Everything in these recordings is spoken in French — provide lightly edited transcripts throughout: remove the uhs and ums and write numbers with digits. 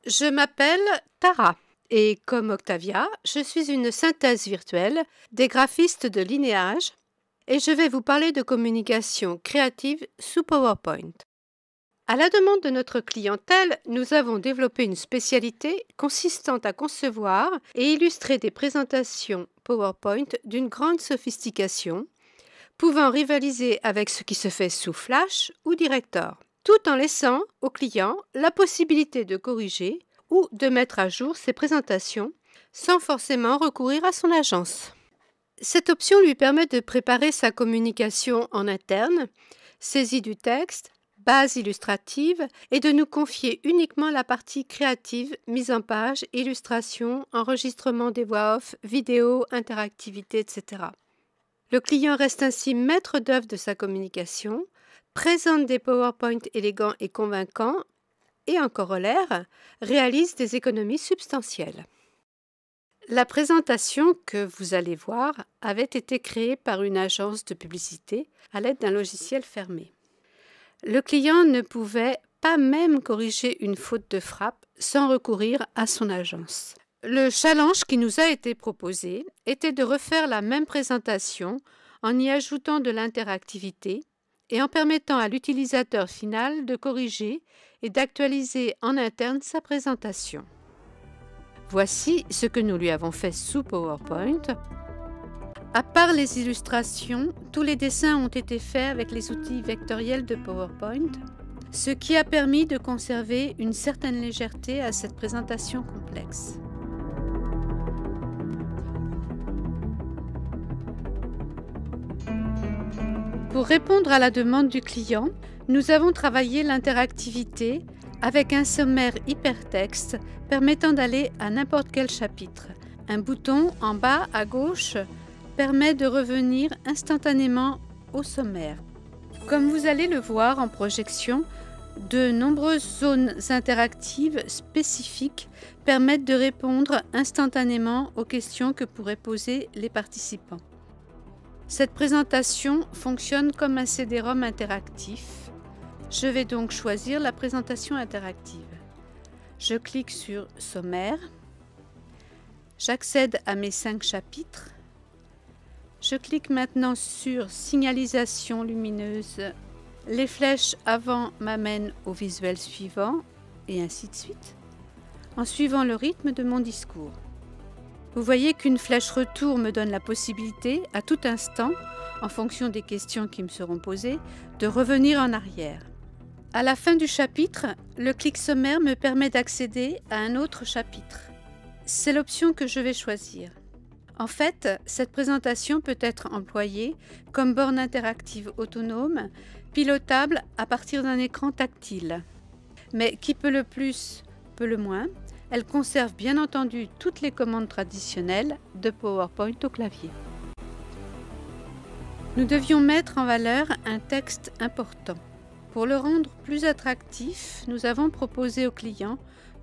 Je m'appelle Tara et comme Octavia, je suis une synthèse virtuelle des graphistes de Linéage et je vais vous parler de communication créative sous PowerPoint. À la demande de notre clientèle, nous avons développé une spécialité consistant à concevoir et illustrer des présentations PowerPoint d'une grande sophistication, pouvant rivaliser avec ce qui se fait sous Flash ou Director, tout en laissant au client la possibilité de corriger ou de mettre à jour ses présentations sans forcément recourir à son agence. Cette option lui permet de préparer sa communication en interne, saisie du texte, base illustrative et de nous confier uniquement la partie créative, mise en page, illustration, enregistrement des voix off, vidéo, interactivité, etc. Le client reste ainsi maître d'œuvre de sa communication, présente des PowerPoint élégants et convaincants et en corollaire, réalise des économies substantielles. La présentation que vous allez voir avait été créée par une agence de publicité à l'aide d'un logiciel fermé. Le client ne pouvait pas même corriger une faute de frappe sans recourir à son agence. Le challenge qui nous a été proposé était de refaire la même présentation en y ajoutant de l'interactivité et en permettant à l'utilisateur final de corriger et d'actualiser en interne sa présentation. Voici ce que nous lui avons fait sous PowerPoint. À part les illustrations, tous les dessins ont été faits avec les outils vectoriels de PowerPoint, ce qui a permis de conserver une certaine légèreté à cette présentation complexe. Pour répondre à la demande du client, nous avons travaillé l'interactivité avec un sommaire hypertexte permettant d'aller à n'importe quel chapitre. Un bouton en bas à gauche permet de revenir instantanément au sommaire. Comme vous allez le voir en projection, de nombreuses zones interactives spécifiques permettent de répondre instantanément aux questions que pourraient poser les participants. Cette présentation fonctionne comme un CD-ROM interactif. Je vais donc choisir la présentation interactive. Je clique sur Sommaire. J'accède à mes 5 chapitres. Je clique maintenant sur Signalisation lumineuse. Les flèches avant m'amènent au visuel suivant et ainsi de suite, en suivant le rythme de mon discours. Vous voyez qu'une flèche retour me donne la possibilité, à tout instant, en fonction des questions qui me seront posées, de revenir en arrière. À la fin du chapitre, le clic sommaire me permet d'accéder à un autre chapitre. C'est l'option que je vais choisir. En fait, cette présentation peut être employée comme borne interactive autonome, pilotable à partir d'un écran tactile. Mais qui peut le plus, peut le moins. Elle conserve bien entendu toutes les commandes traditionnelles de PowerPoint au clavier. Nous devions mettre en valeur un texte important. Pour le rendre plus attractif, nous avons proposé au client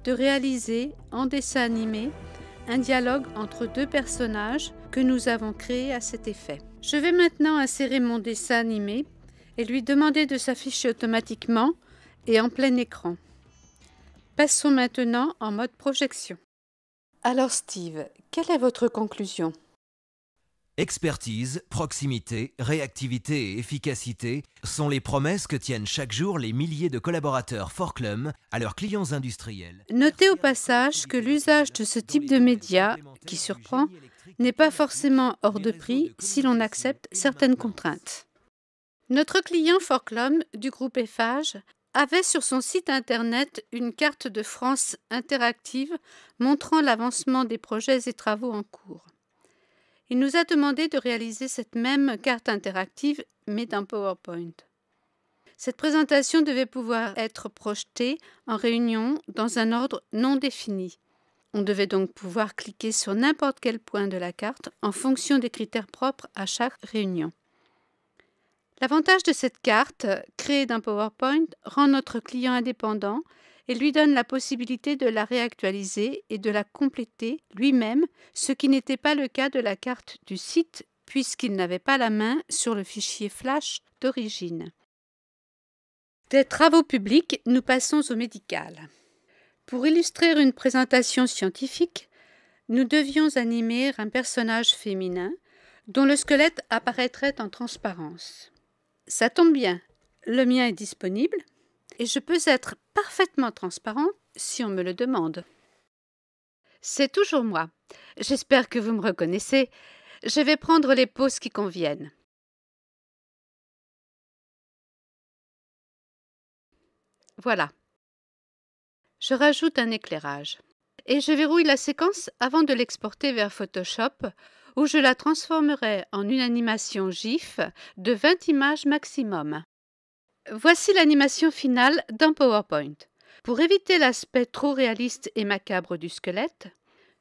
de réaliser en dessin animé un dialogue entre deux personnages que nous avons créé à cet effet. Je vais maintenant insérer mon dessin animé et lui demander de s'afficher automatiquement et en plein écran. Passons maintenant en mode projection. Alors Steve, quelle est votre conclusion ? Expertise, proximité, réactivité et efficacité sont les promesses que tiennent chaque jour les milliers de collaborateurs Forclum à leurs clients industriels. Notez au passage que l'usage de ce type de média, qui surprend, n'est pas forcément hors de prix si l'on accepte certaines contraintes. Notre client Forclum du groupe Eiffage avait sur son site internet une carte de France interactive montrant l'avancement des projets et travaux en cours. Il nous a demandé de réaliser cette même carte interactive, mais dans PowerPoint. Cette présentation devait pouvoir être projetée en réunion dans un ordre non défini. On devait donc pouvoir cliquer sur n'importe quel point de la carte en fonction des critères propres à chaque réunion. L'avantage de cette carte, créée dans PowerPoint, rend notre client indépendant et lui donne la possibilité de la réactualiser et de la compléter lui-même, ce qui n'était pas le cas de la carte du site puisqu'il n'avait pas la main sur le fichier Flash d'origine. Des travaux publics, nous passons au médical. Pour illustrer une présentation scientifique, nous devions animer un personnage féminin dont le squelette apparaîtrait en transparence. Ça tombe bien, le mien est disponible et je peux être parfaitement transparente si on me le demande. C'est toujours moi. J'espère que vous me reconnaissez. Je vais prendre les poses qui conviennent. Voilà. Je rajoute un éclairage. Et je verrouille la séquence avant de l'exporter vers Photoshop, où je la transformerai en une animation GIF de 20 images maximum. Voici l'animation finale dans PowerPoint. Pour éviter l'aspect trop réaliste et macabre du squelette,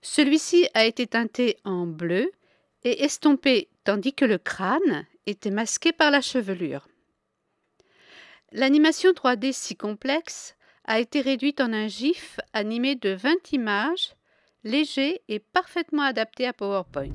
celui-ci a été teinté en bleu et estompé tandis que le crâne était masqué par la chevelure. L'animation 3D si complexe a été réduite en un GIF animé de 20 images, léger et parfaitement adapté à PowerPoint.